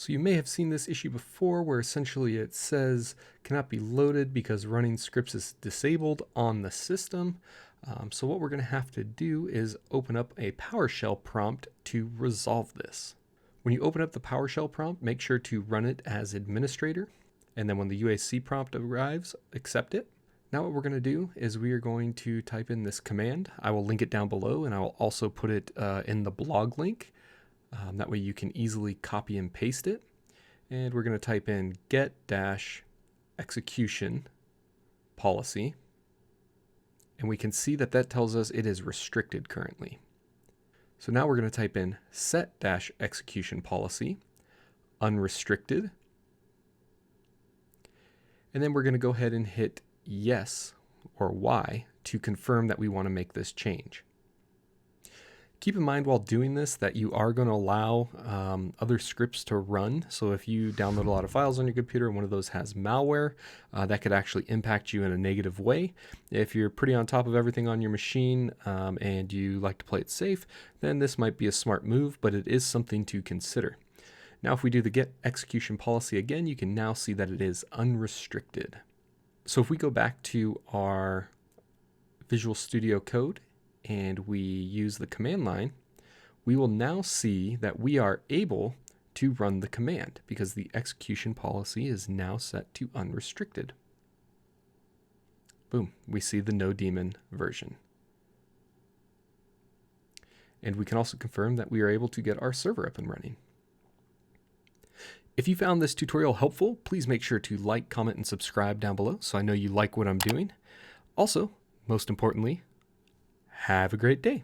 So you may have seen this issue before where essentially it says cannot be loaded because running scripts is disabled on the system. So what we're going to have to do is open up a PowerShell prompt to resolve this. When you open up the PowerShell prompt, make sure to run it as administrator. And then when the UAC prompt arrives, accept it. Now what we're going to do is we are going to type in this command. I will link it down below, and I will also put it in the blog link. That way you can easily copy and paste it. And we're going to type in get-execution-policy. And we can see that that tells us it is restricted currently. So now we're going to type in set-execution-policy, unrestricted. And then we're going to go ahead and hit yes or Y to confirm that we want to make this change. Keep in mind while doing this that you are going to allow other scripts to run. So if you download a lot of files on your computer and one of those has malware, that could actually impact you in a negative way. If you're pretty on top of everything on your machine and you like to play it safe, then this might be a smart move, but it is something to consider. Now if we do the get execution policy again, you can now see that it is unrestricted. So if we go back to our Visual Studio Code and we use the command line, we will now see that we are able to run the command because the execution policy is now set to unrestricted. Boom, we see the Nodemon version. And we can also confirm that we are able to get our server up and running. If you found this tutorial helpful, please make sure to like, comment, and subscribe down below so I know you like what I'm doing. Also, most importantly, have a great day.